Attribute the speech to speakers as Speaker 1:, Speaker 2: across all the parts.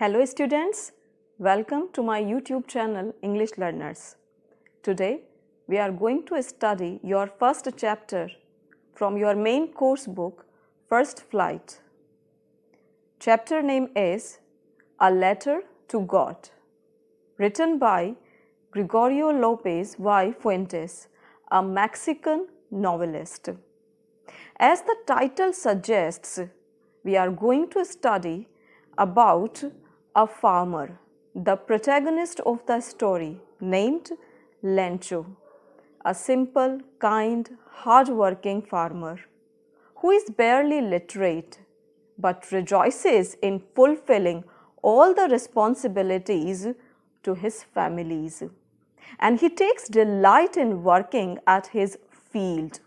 Speaker 1: Hello students, welcome to my YouTube channel English Learners. Today we are going to study your first chapter from your main course book First Flight. Chapter name is A Letter to God, written by Gregorio Lopez y Fuentes, a Mexican novelist. As the title suggests, we are going to study about a farmer, the protagonist of the story, named Lencho, a simple, kind, hard-working farmer who is barely literate but rejoices in fulfilling all the responsibilities to his families. And he takes delight in working at his field.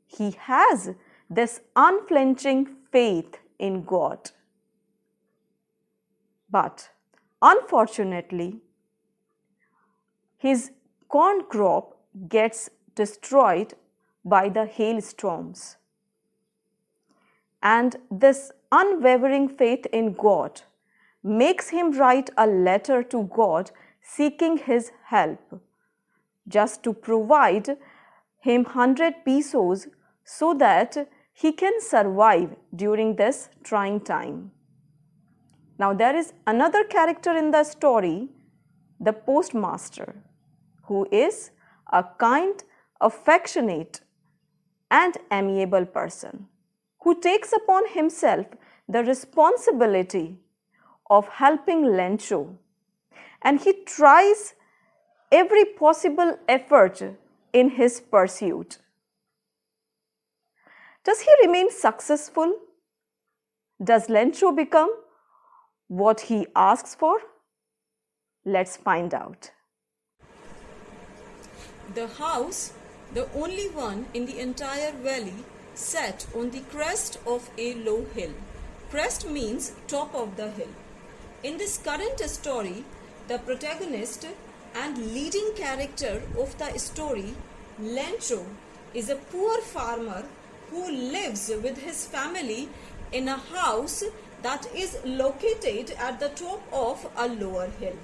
Speaker 1: He has this unflinching faith in God. But unfortunately, his corn crop gets destroyed by the hailstorms. And this unwavering faith in God makes him write a letter to God seeking his help, just to provide him 100 pesos so that he can survive during this trying time. Now there is another character in the story, the postmaster, who is a kind, affectionate and amiable person who takes upon himself the responsibility of helping Lencho, and he tries every possible effort in his pursuit. Does he remain successful? Does Lencho become what he asks for? Let's find out.
Speaker 2: The house, the only one in the entire valley, sat on the crest of a low hill. Crest means top of the hill. In this current story, the protagonist and leading character of the story, Lencho, is a poor farmer who lives with his family in a house that is located at the top of a lower hill.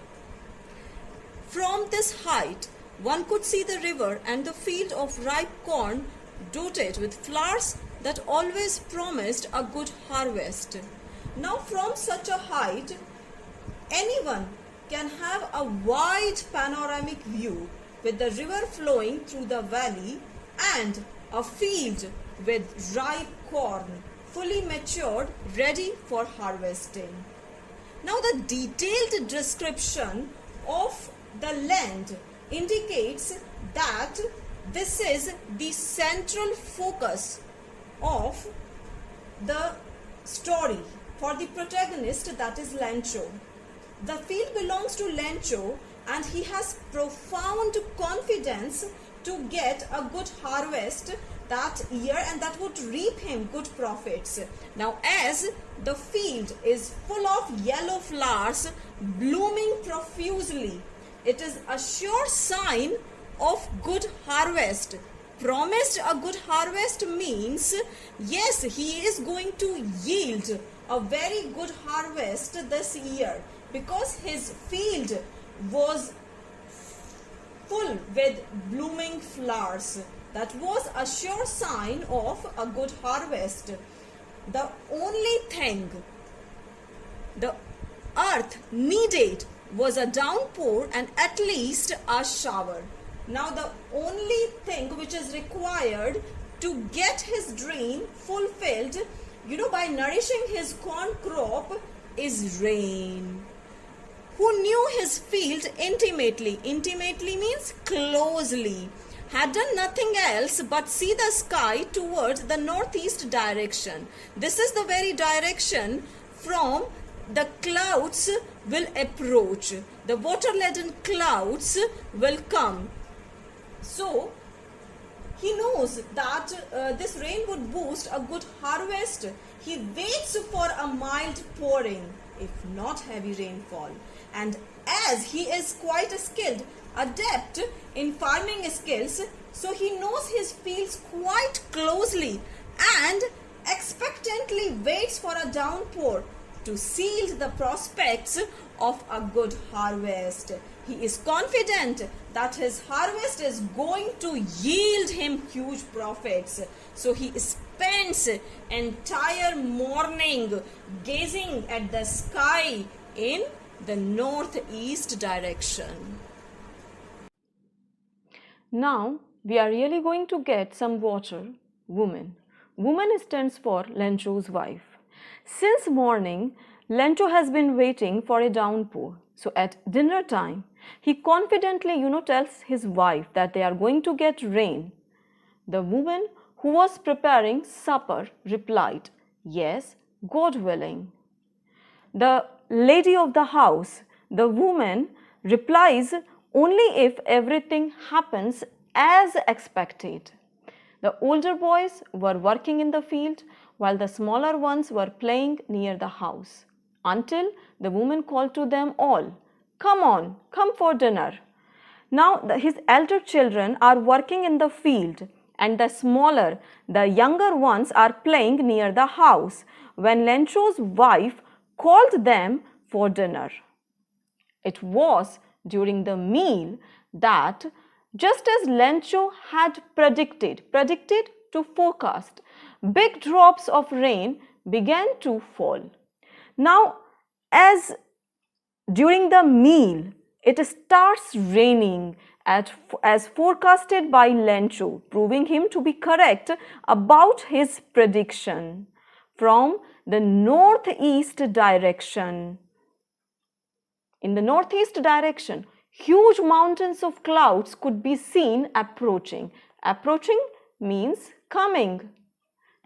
Speaker 2: From this height, one could see the river and the field of ripe corn dotted with flowers that always promised a good harvest. Now from such a height, anyone can have a wide panoramic view with the river flowing through the valley and a field with ripe corn, fully matured, ready for harvesting. Now the detailed description of the land indicates that this is the central focus of the story for the protagonist, that is Lencho. The field belongs to Lencho and he has profound confidence to get a good harvest that year and that would reap him good profits. Now as the field is full of yellow flowers blooming profusely, it is a sure sign of good harvest. Promised a good harvest means, yes, he is going to yield a very good harvest this year because his field was full with blooming flowers. That was a sure sign of a good harvest. The only thing the earth needed was a downpour and at least a shower. Now the only thing which is required to get his dream fulfilled, by nourishing his corn crop is rain. Who knew his field intimately? Intimately means closely. Had done nothing else but see the sky towards the northeast direction. This is the very direction from the clouds will approach. The water-laden clouds will come. So he knows that this rain would boost a good harvest. He waits for a mild pouring, if not heavy rainfall. And as he is quite a skilled adept in farming skills, so he knows his fields quite closely and expectantly waits for a downpour to seal the prospects of a good harvest. He is confident that his harvest is going to yield him huge profits. So he spends entire morning gazing at the sky in the northeast direction.
Speaker 1: Now we are really going to get some water. Woman. Woman stands for Lencho's wife. Since morning, Lencho has been waiting for a downpour. So at dinner time, he confidently, tells his wife that they are going to get rain. The woman who was preparing supper replied, "Yes, God willing." The lady of the house, the woman, replies, "Only if everything happens as expected." The older boys were working in the field while the smaller ones were playing near the house, until the woman called to them all, "Come on, come for dinner." Now his elder children are working in the field and the younger ones are playing near the house when Lencho's wife called them for dinner. It was during the meal that, just as Lencho had predicted to forecast, big drops of rain began to fall. Now, as during the meal, it starts raining as forecasted by Lencho, proving him to be correct about his prediction from the northeast direction. In the northeast direction, huge mountains of clouds could be seen approaching. Approaching means coming.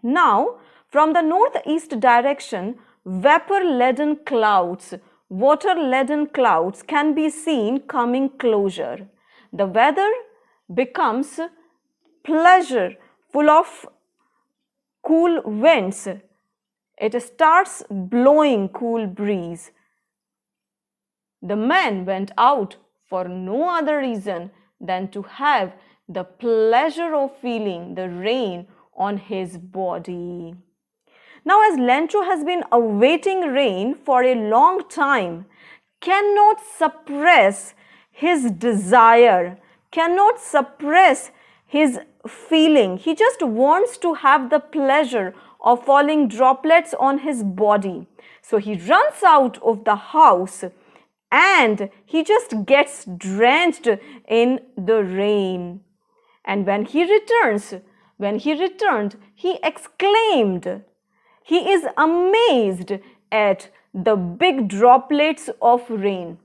Speaker 1: Now, from the northeast direction, vapor-laden clouds, water-laden clouds can be seen coming closer. The weather becomes pleasure, full of cool winds. It starts blowing cool breeze. The man went out for no other reason than to have the pleasure of feeling the rain on his body. Now, as Lencho has been awaiting rain for a long time, cannot suppress his desire, cannot suppress his feeling. He just wants to have the pleasure of falling droplets on his body. So he runs out of the house and he just gets drenched in the rain. And when he returned, he exclaimed. He is amazed at the big droplets of rain.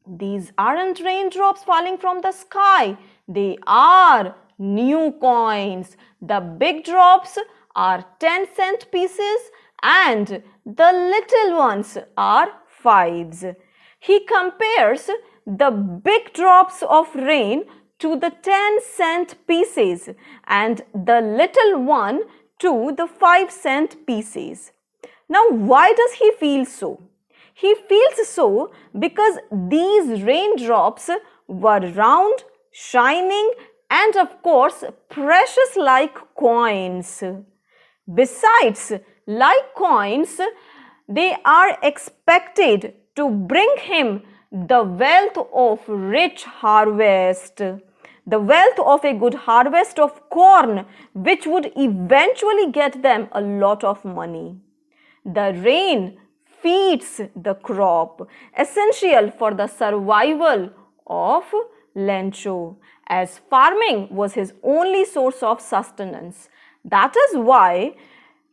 Speaker 1: These aren't raindrops falling from the sky. They are new coins. The big drops are 10-cent pieces and the little ones are fives. He compares the big drops of rain to the 10-cent pieces and the little one to the 5-cent pieces. Now, why does he feel so? He feels so because these raindrops were round, shining, and of course, precious like coins. Besides, like coins, they are expected to bring him the wealth of rich harvest, the wealth of a good harvest of corn, which would eventually get them a lot of money. The rain feeds the crop, essential for the survival of Lencho, as farming was his only source of sustenance. That is why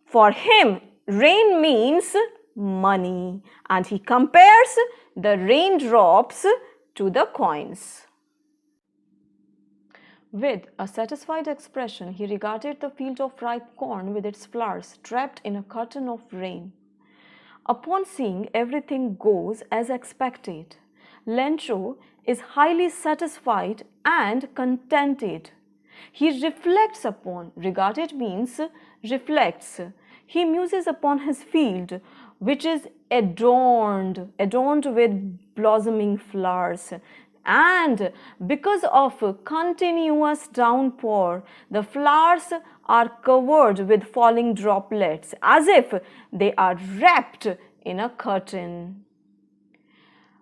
Speaker 1: for him rain means money, and he compares the raindrops to the coins. With a satisfied expression, he regarded the field of ripe corn with its flowers trapped in a curtain of rain. Upon seeing everything goes as expected, Lencho is highly satisfied and contented. He reflects upon, regarded means reflects. He muses upon his field, which is adorned with blossoming flowers. And because of continuous downpour, the flowers are covered with falling droplets, as if they are wrapped in a curtain.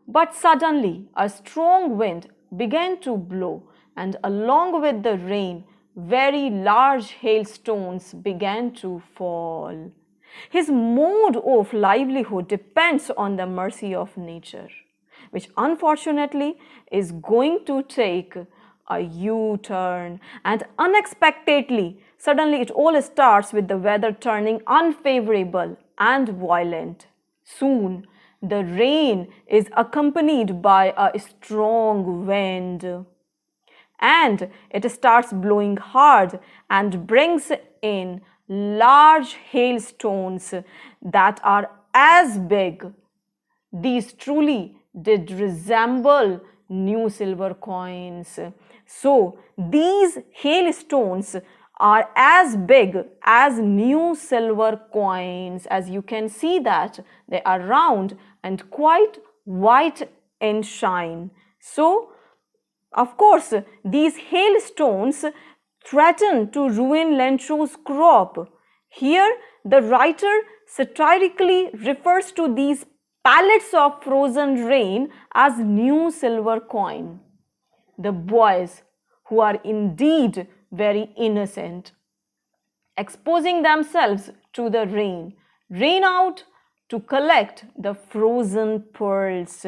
Speaker 1: But suddenly a strong wind began to blow, and along with the rain, very large hailstones began to fall. His mode of livelihood depends on the mercy of nature, which unfortunately is going to take a U-turn, and unexpectedly, suddenly it all starts with the weather turning unfavorable and violent. Soon, the rain is accompanied by a strong wind, and it starts blowing hard and brings in large hailstones that are as big. These truly did resemble new silver coins. So these hailstones are as big as new silver coins. As you can see that they are round and quite white in shine. So of course, these hailstones threaten to ruin Lencho's crop. Here, the writer satirically refers to these pallets of frozen rain as new silver coin. The boys, who are indeed very innocent, exposing themselves to the rain, ran out to collect the frozen pearls.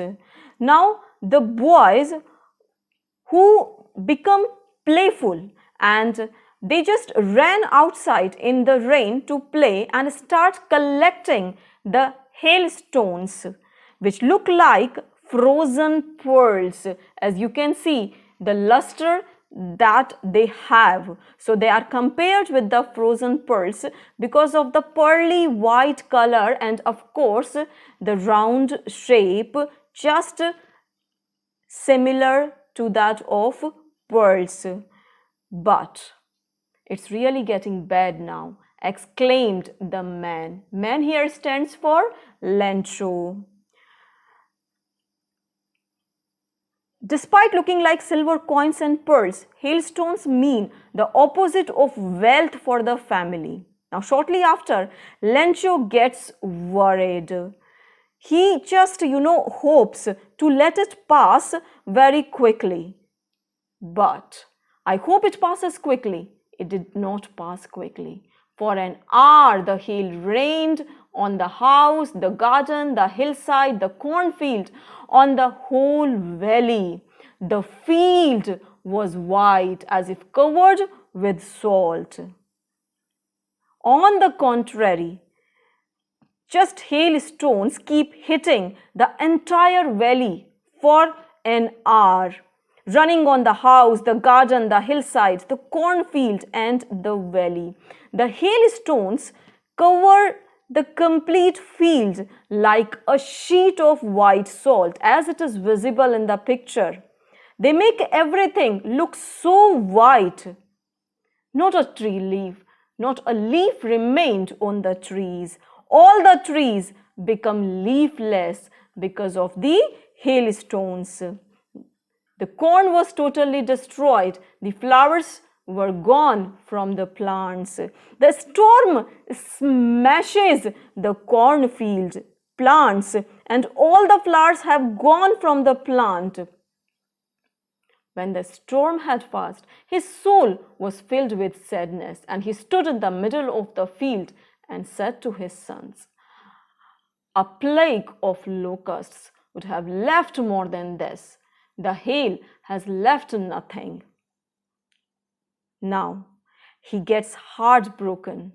Speaker 1: Now, the boys who become playful and they just ran outside in the rain to play and start collecting the hailstones, which look like frozen pearls. As you can see, the luster that they have. So they are compared with the frozen pearls because of the pearly white color and of course the round shape, just similar to that of pearls. But it's really getting bad now, exclaimed the man. Man here stands for Lencho. Despite looking like silver coins and pearls, hailstones mean the opposite of wealth for the family. Now, shortly after, Lencho gets worried. He just, hopes to let it pass very quickly. But I hope it passes quickly. It did not pass quickly. For an hour, the hail rained on the house, the garden, the hillside, the cornfield, on the whole valley. The field was white as if covered with salt. On the contrary, just hailstones keep hitting the entire valley for an hour, running on the house, the garden, the hillside, the cornfield, and the valley. The hailstones cover the complete field like a sheet of white salt, as it is visible in the picture. They make everything look so white. Not a tree leaf, not a leaf remained on the trees. All the trees become leafless because of the hailstones. The corn was totally destroyed. The flowers were gone from the plants. The storm smashes the cornfield plants and all the flowers have gone from the plant. When the storm had passed, his soul was filled with sadness, and he stood in the middle of the field and said to his sons, "A plague of locusts would have left more than this. The hail has left nothing." Now he gets heartbroken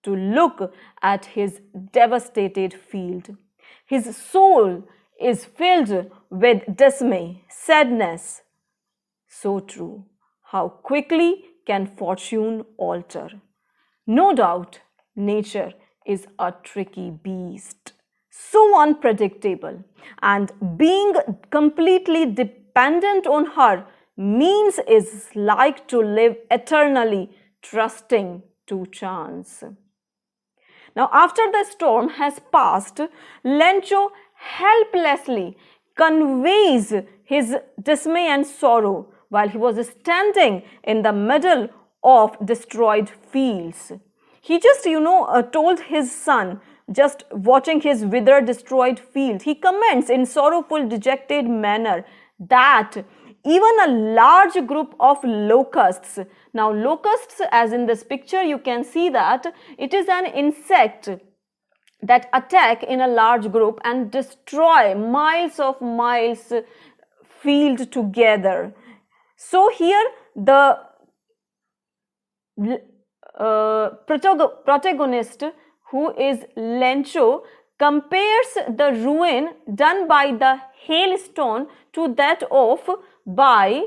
Speaker 1: to look at his devastated field. His soul is filled with dismay, sadness. So true. How quickly can fortune alter? No doubt, nature is a tricky beast, so unpredictable, and being completely dependent on her means is like to live eternally trusting to chance. Now, after the storm has passed, Lencho helplessly conveys his dismay and sorrow while he was standing in the middle of destroyed fields. He just, told his son, just watching his withered, destroyed field, he comments in sorrowful, dejected manner that even a large group of locusts, now locusts, as in this picture you can see that it is an insect that attack in a large group and destroy miles of miles field together. So here the protagonist, who is Lencho, compares the ruin done by the hailstone to that of by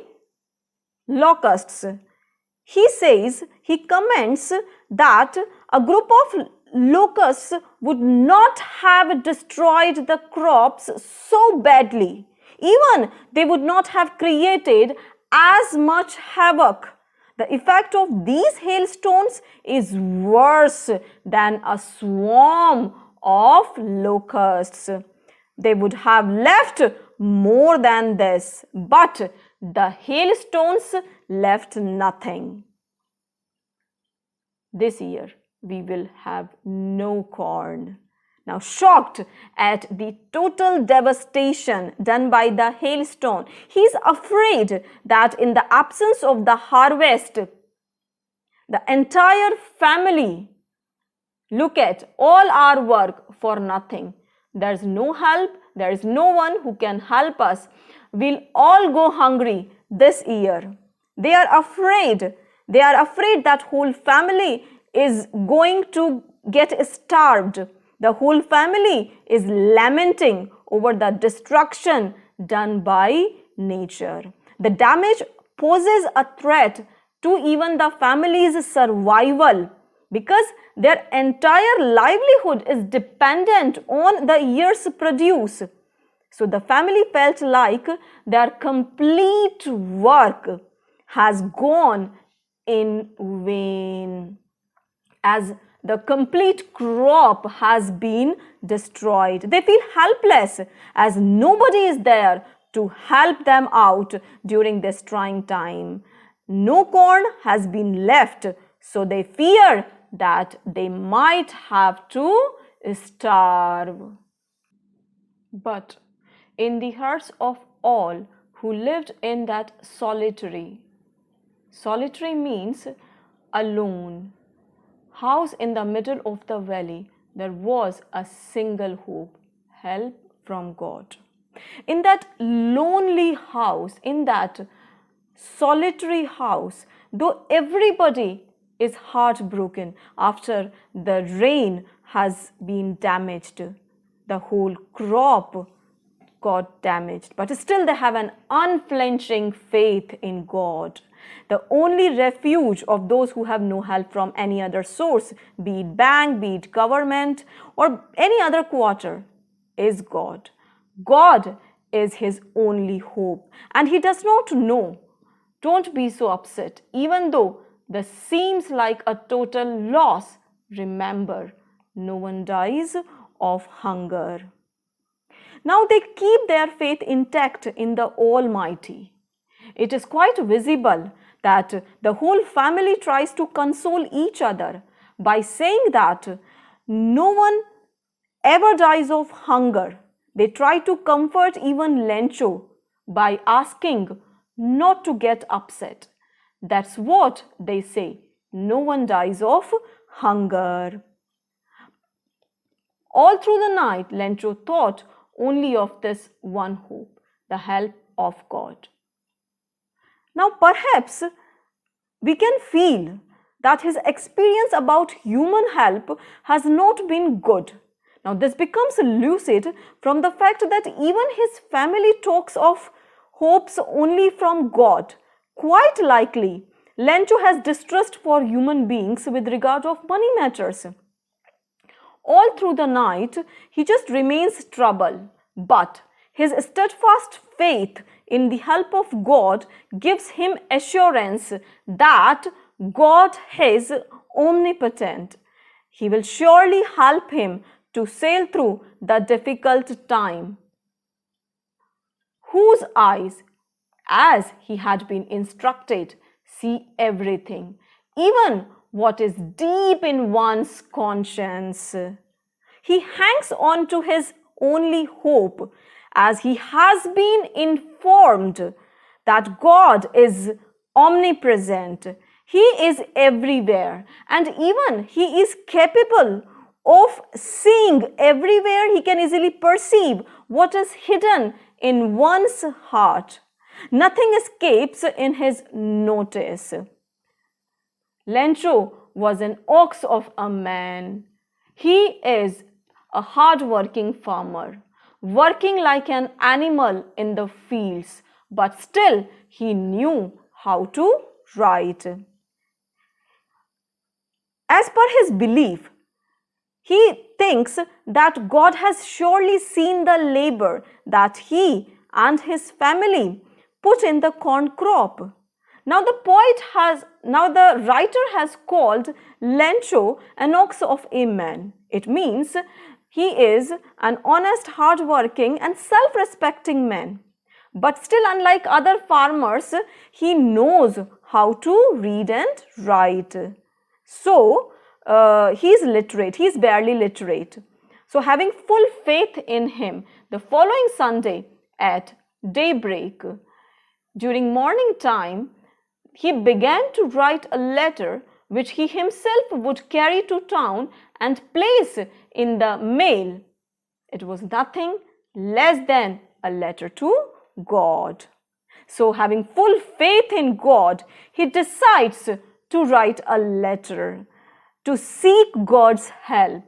Speaker 1: locusts. He comments that a group of locusts would not have destroyed the crops so badly. Even they would not have created as much havoc. The effect of these hailstones is worse than a swarm of locusts. They would have left more than this, but the hailstones left nothing. This year we will have no corn. Now, shocked at the total devastation done by the hailstone, he is afraid that in the absence of the harvest, the entire family, look at all our work for nothing. There is no help, there is no one who can help us. We'll all go hungry this year. They are afraid that whole family is going to get starved. The whole family is lamenting over the destruction done by nature. The damage poses a threat to even the family's survival because their entire livelihood is dependent on the year's produce. So the family felt like their complete work has gone in vain, as the complete crop has been destroyed. They feel helpless as nobody is there to help them out during this trying time. No corn has been left, so they fear that they might have to starve. But in the hearts of all who lived in that solitary means alone, house in the middle of the valley, there was a single hope: help from God. In that lonely house, in that solitary house, though everybody is heartbroken after the rain has been damaged, the whole crop got damaged, but still they have an unflinching faith in God. The only refuge of those who have no help from any other source, be it bank, be it government, or any other quarter, is God. God is his only hope, and he does not know. Don't be so upset. Even though this seems like a total loss, remember, no one dies of hunger. Now they keep their faith intact in the Almighty. It is quite visible that the whole family tries to console each other by saying that no one ever dies of hunger. They try to comfort even Lencho by asking not to get upset. That's what they say. No one dies of hunger. All through the night, Lencho thought only of this one hope: the help of God. Now, perhaps we can feel that his experience about human help has not been good. Now, this becomes lucid from the fact that even his family talks of hopes only from God. Quite likely, Lencho has distrust for human beings with regard of money matters. All through the night, he just remains troubled, but his steadfast faith in the help of God gives him assurance that God is omnipotent. He will surely help him to sail through the difficult time. Whose eyes, as he had been instructed, see everything, even what is deep in one's conscience. He hangs on to his only hope, as he has been informed that God is omnipresent. He is everywhere, and even he is capable of seeing everywhere. He can easily perceive what is hidden in one's heart. Nothing escapes in his notice. Lencho was an ox of a man. He is a hard-working farmer, working like an animal in the fields, but still he knew how to write. As per his belief, he thinks that God has surely seen the labor that he and his family put in the corn crop. Now the writer has called Lencho an ox of a man. It means he is an honest, hard-working and self-respecting man. But still, unlike other farmers, he knows how to read and write. So, he is literate, he is barely literate. So, having full faith in him, the following Sunday at daybreak, during morning time, he began to write a letter which he himself would carry to town and place in the mail. It was nothing less than a letter to God. So, having full faith in God, he decides to write a letter to seek God's help.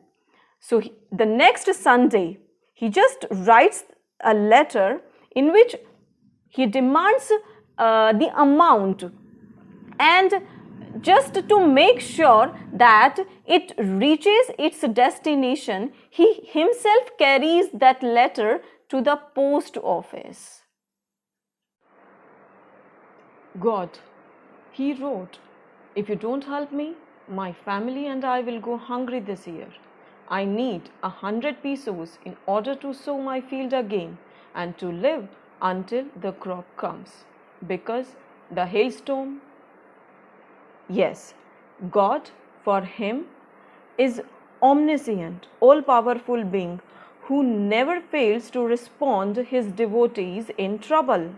Speaker 1: So, the next Sunday, he just writes a letter in which he demands the amount, and just to make sure that it reaches its destination, he himself carries that letter to the post office. God, he wrote, if you don't help me, my family and I will go hungry this year. I need 100 pesos in order to sow my field again and to live until the crop comes. Because the hailstorm, yes, God for him is omniscient, all-powerful being who never fails to respond his devotees in trouble.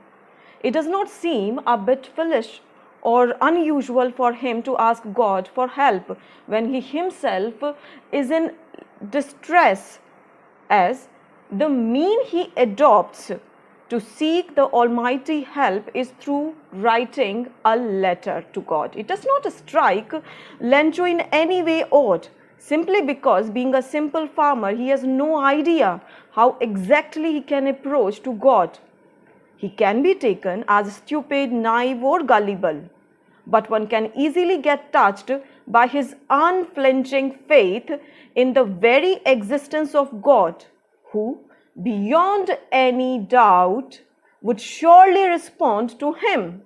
Speaker 1: It does not seem a bit foolish or unusual for him to ask God for help when he himself is in distress, as the mean he adopts to seek the Almighty help is through writing a letter to God. It does not strike Lencho in any way odd, simply because, being a simple farmer, he has no idea how exactly he can approach to God. He can be taken as stupid, naive or gullible, but one can easily get touched by his unflinching faith in the very existence of God, who, beyond any doubt, would surely respond to him.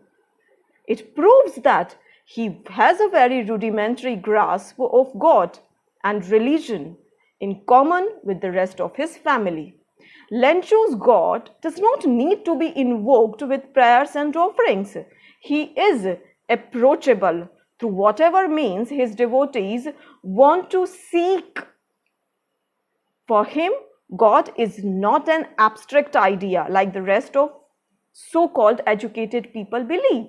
Speaker 1: It proves that he has a very rudimentary grasp of God and religion in common with the rest of his family. Lencho's God does not need to be invoked with prayers and offerings. He is approachable through whatever means his devotees want to seek. For him, God is not an abstract idea like the rest of so-called educated people believe.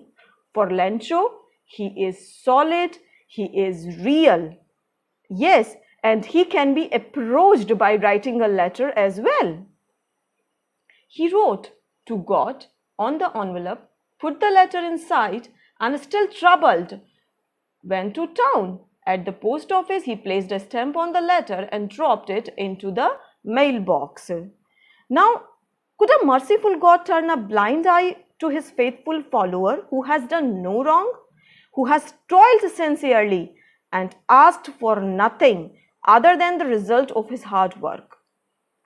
Speaker 1: For Lencho, he is solid, he is real. Yes, and he can be approached by writing a letter as well. He wrote to God on the envelope, put the letter inside, and still troubled, went to town. At the post office, he placed a stamp on the letter and dropped it into the mailbox. Now, could a merciful God turn a blind eye to his faithful follower who has done no wrong, who has toiled sincerely and asked for nothing other than the result of his hard work?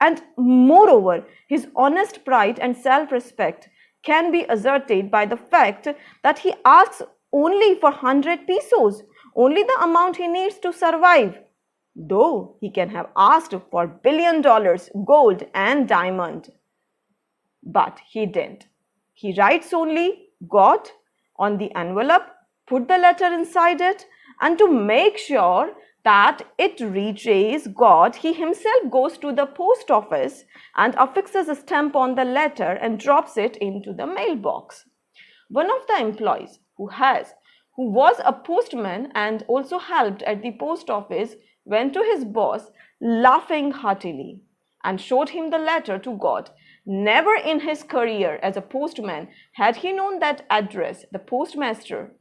Speaker 1: And moreover, his honest pride and self-respect can be asserted by the fact that he asks only for 100 pesos, only the amount he needs to survive, though he can have asked for $1 billion, gold and diamond. But he didn't. He writes only God on the envelope, put the letter inside it, and to make sure that it reaches God, he himself goes to the post office and affixes a stamp on the letter and drops it into the mailbox. One of the employees who was a postman and also helped at the post office went to his boss laughing heartily and showed him the letter to God. Never in his career as a postman had he known that address. The postmaster,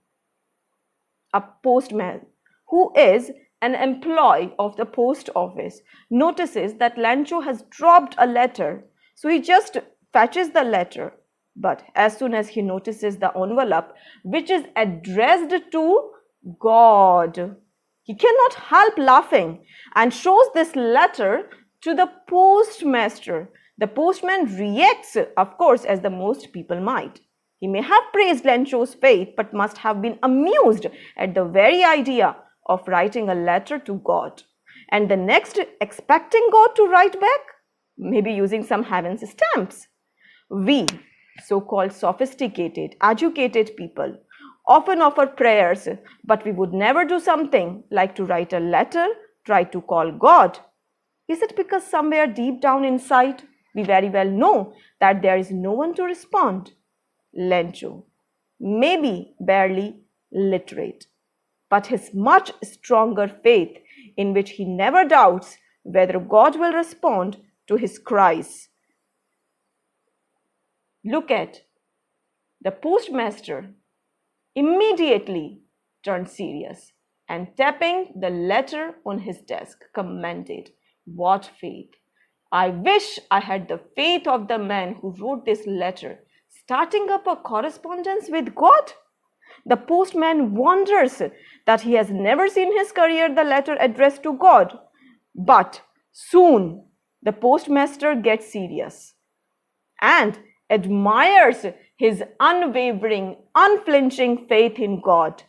Speaker 1: a postman who is an employee of the post office, notices that Lencho has dropped a letter. So he just fetches the letter. But as soon as he notices the envelope, which is addressed to God, he cannot help laughing and shows this letter to the postmaster. The postman reacts, of course, as the most people might. He may have praised Lencho's faith, but must have been amused at the very idea of writing a letter to God. And the next, expecting God to write back, maybe using some heaven's stamps. We, so-called sophisticated, educated people, often offer prayers, but we would never do something like to write a letter, try to call God. Is it because somewhere deep down inside, we very well know that there is no one to respond? Lencho, maybe barely literate, but his much stronger faith in which he never doubts whether God will respond to his cries. Look at the postmaster immediately turned serious and tapping the letter on his desk commented, "What faith! I wish I had the faith of the man who wrote this letter, starting up a correspondence with God." The postman wonders that he has never seen in his career the letter addressed to God. But soon the postmaster gets serious and admires his unwavering, unflinching faith in God.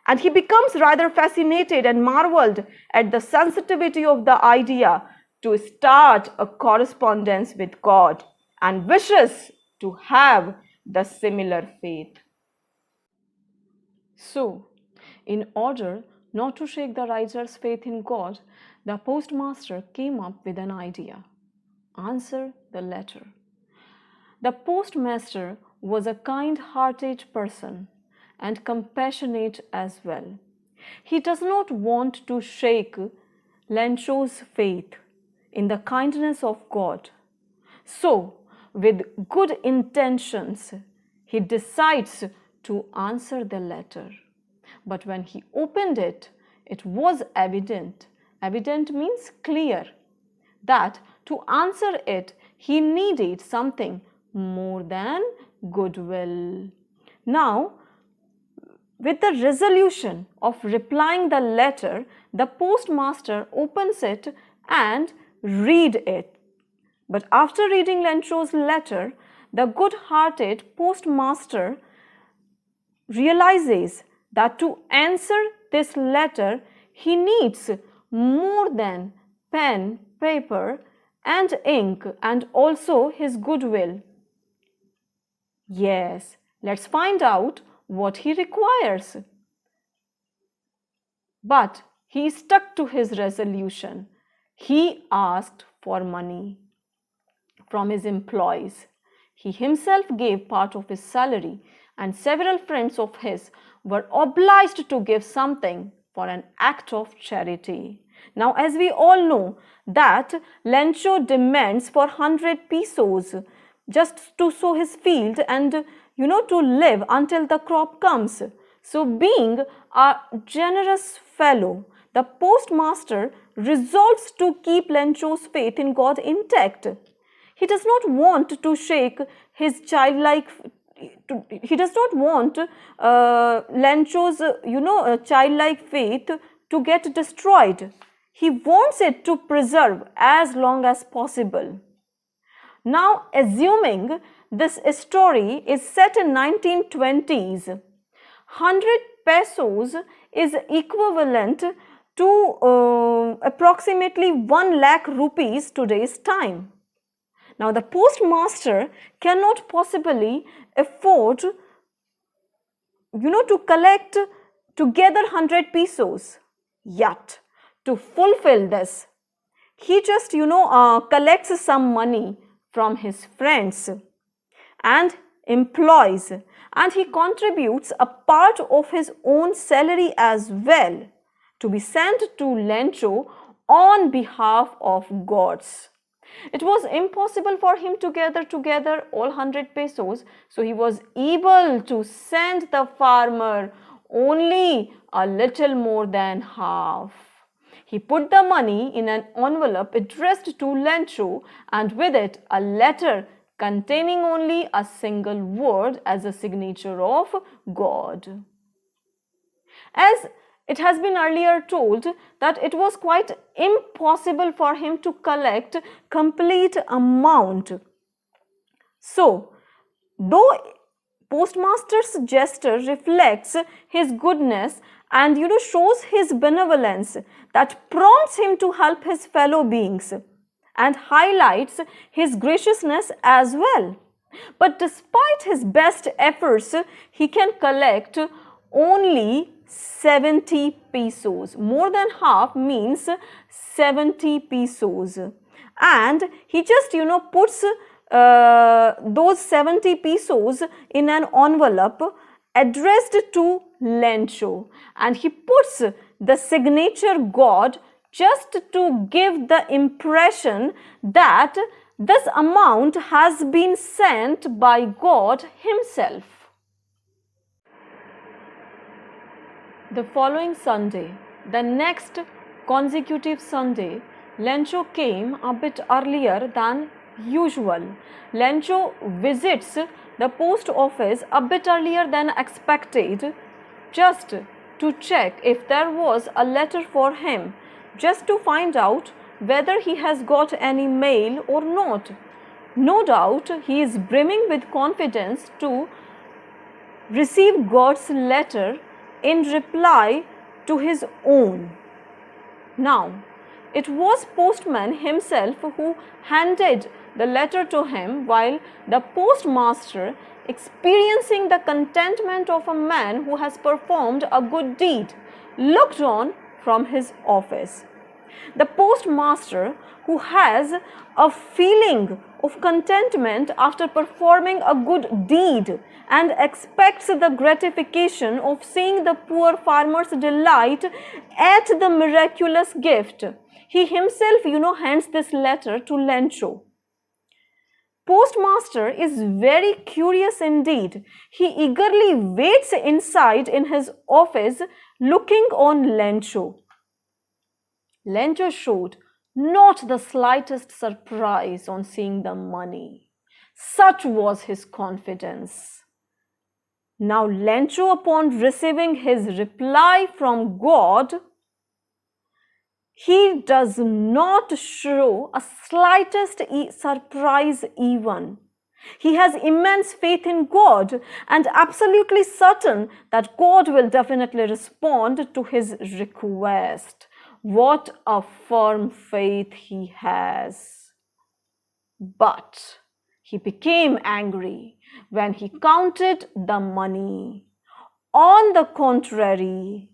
Speaker 1: And he becomes rather fascinated and marveled at the sensitivity of the idea to start a correspondence with God and wishes to have the similar faith. So, in order not to shake the writer's faith in God, the postmaster came up with an idea. Answer the letter. The postmaster was a kind-hearted person and compassionate as well. He does not want to shake Lencho's faith in the kindness of God. So, with good intentions, he decides to answer the letter. But when he opened it, it was evident. Evident means clear. That to answer it, he needed something more than goodwill. Now, with the resolution of replying the letter, the postmaster opens it and read it. But after reading Lencho's letter, the good-hearted postmaster realizes that to answer this letter, he needs more than pen, paper, and ink, and also his goodwill. Yes, let's find out what he requires. But he stuck to his resolution. He asked for money from his employees. He himself gave part of his salary, and several friends of his were obliged to give something for an act of charity. Now, as we all know that Lencho demands for 100 pesos just to sow his field and to live until the crop comes. So being a generous fellow, the postmaster resolves to keep Lencho's faith in God intact. He does not want to shake his childlike. He does not want Lencho's childlike faith to get destroyed. He wants it to preserve as long as possible. Now, assuming this story is set in 1920s, 100 pesos is equivalent to approximately 1 lakh rupees today's time. Now, the postmaster cannot possibly afford to collect together 100 pesos. Yet, to fulfill this. He just, collects some money from his friends and employees, and he contributes a part of his own salary as well to be sent to Lencho on behalf of gods. It was impossible for him to gather together all 100 pesos, so he was able to send the farmer only a little more than half. He put the money in an envelope addressed to Lencho, and with it a letter containing only a single word as a signature of God. As it has been earlier told that it was quite impossible for him to collect complete amount. So, though postmaster's gesture reflects his goodness and shows his benevolence that prompts him to help his fellow beings and highlights his graciousness as well. But despite his best efforts, he can collect only 70 pesos. More than half means 70 pesos. And he just, puts those 70 pesos in an envelope addressed to Lencho. And he puts the signature God just to give the impression that this amount has been sent by God himself. The following Sunday, the next consecutive Sunday, Lencho came a bit earlier than usual. Lencho visits the post office a bit earlier than expected, just to check if there was a letter for him, just to find out whether he has got any mail or not. No doubt he is brimming with confidence to receive God's letter in reply to his own. Now, it was postman himself who handed the letter to him, while the postmaster, experiencing the contentment of a man who has performed a good deed, looked on from his office. The postmaster, who has a feeling of contentment after performing a good deed and expects the gratification of seeing the poor farmer's delight at the miraculous gift, he himself, hands this letter to Lencho. Postmaster is very curious indeed. He eagerly waits inside in his office, looking on Lencho. Lencho showed not the slightest surprise on seeing the money. Such was his confidence. Now Lencho, upon receiving his reply from God, he does not show a slightest surprise even. He has immense faith in God and absolutely certain that God will definitely respond to his request. What a firm faith he has. But he became angry when he counted the money. On the contrary,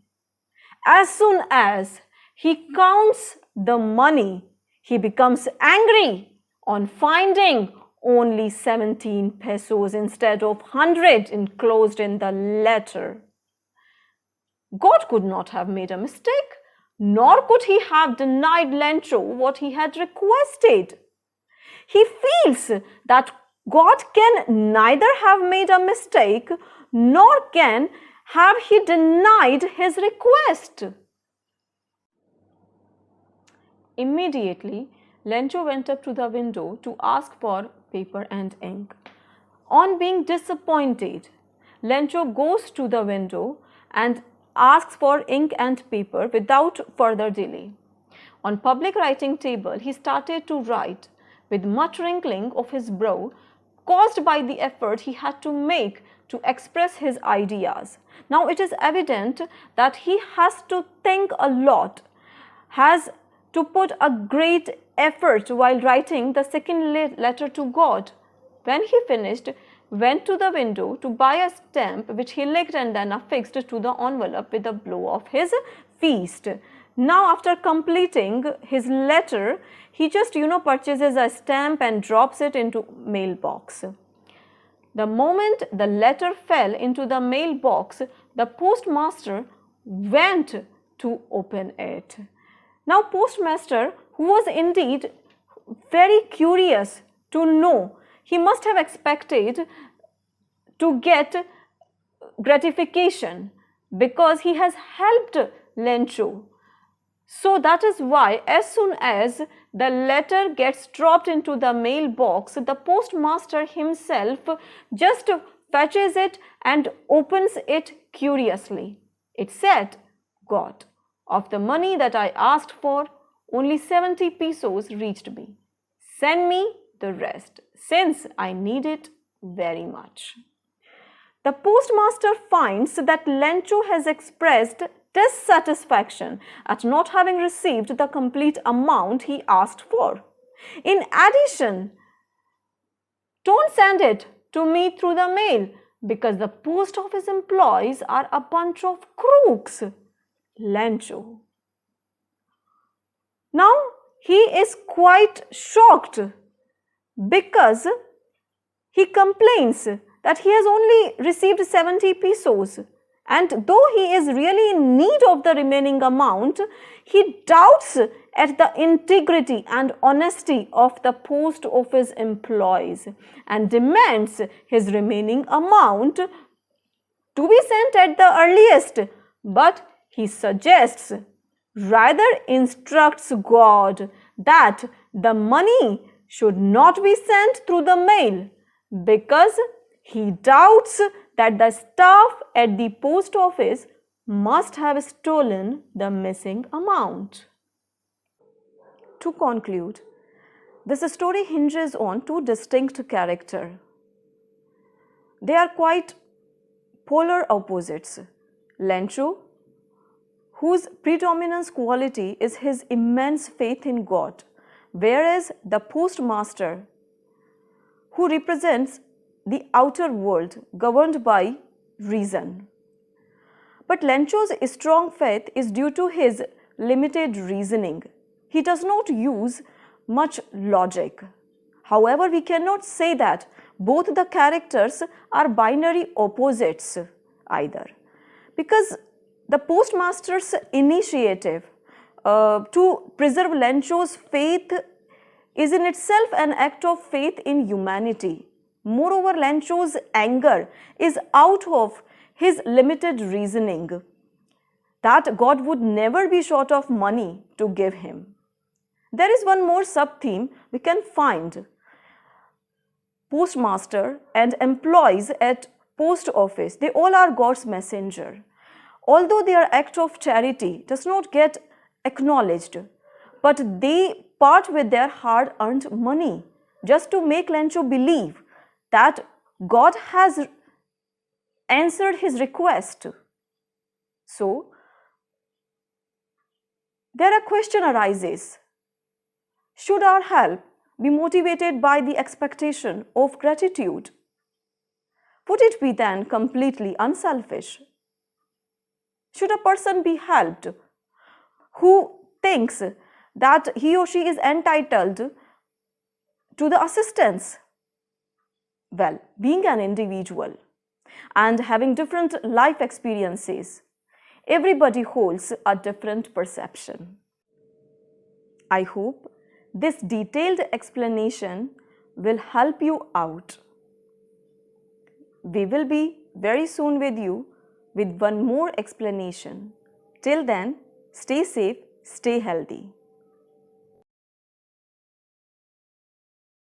Speaker 1: as soon as he counts the money, he becomes angry on finding only 17 pesos instead of 100 enclosed in the letter. God could not have made a mistake, nor could he have denied Lencho what he had requested. He feels that God can neither have made a mistake, nor can have he denied his request. Immediately, Lencho went up to the window to ask for paper and ink. On being disappointed, Lencho goes to the window and asks for ink and paper without further delay. On public writing table, he started to write with much wrinkling of his brow, caused by the effort he had to make to express his ideas. Now it is evident that he has to think a lot, has to put a great effort while writing the second letter to God. When he finished, went to the window to buy a stamp which he licked and then affixed to the envelope with a blow of his fist. Now after completing his letter, he just purchases a stamp and drops it into mailbox. The moment the letter fell into the mailbox, the postmaster went to open it. Now postmaster, who was indeed very curious to know, he must have expected to get gratification because he has helped Lencho. So that is why as soon as the letter gets dropped into the mailbox, the postmaster himself just fetches it and opens it curiously. It said, "God, of the money that I asked for, only 70 pesos reached me. Send me the rest, since I need it very much." The postmaster finds that Lencho has expressed dissatisfaction at not having received the complete amount he asked for. In addition, don't send it to me through the mail because the post office employees are a bunch of crooks. Lencho. Now he is quite shocked because he complains that he has only received 70 pesos, and though he is really in need of the remaining amount, he doubts at the integrity and honesty of the post office employees and demands his remaining amount to be sent at the earliest. But he suggests, rather instructs God that the money should not be sent through the mail because he doubts that the staff at the post office must have stolen the missing amount. To conclude, this story hinges on two distinct characters. They are quite polar opposites. Lencho, whose predominant quality is his immense faith in God, whereas the postmaster, who represents the outer world governed by reason. But Lencho's strong faith is due to his limited reasoning. He does not use much logic. However, we cannot say that both the characters are binary opposites either, because the postmaster's initiative to preserve Lencho's faith is in itself an act of faith in humanity. Moreover, Lencho's anger is out of his limited reasoning that God would never be short of money to give him. There is one more sub-theme we can find. Postmaster and employees at post office, they all are God's messenger. Although their act of charity does not get acknowledged, but they part with their hard-earned money just to make Lencho believe that God has answered his request. So, there a question arises. Should our help be motivated by the expectation of gratitude? Would it be then completely unselfish? Should a person be helped who thinks that he or she is entitled to the assistance? Well, being an individual and having different life experiences, everybody holds a different perception. I hope this detailed explanation will help you out. We will be very soon with you with one more explanation. Till then, stay safe, stay healthy.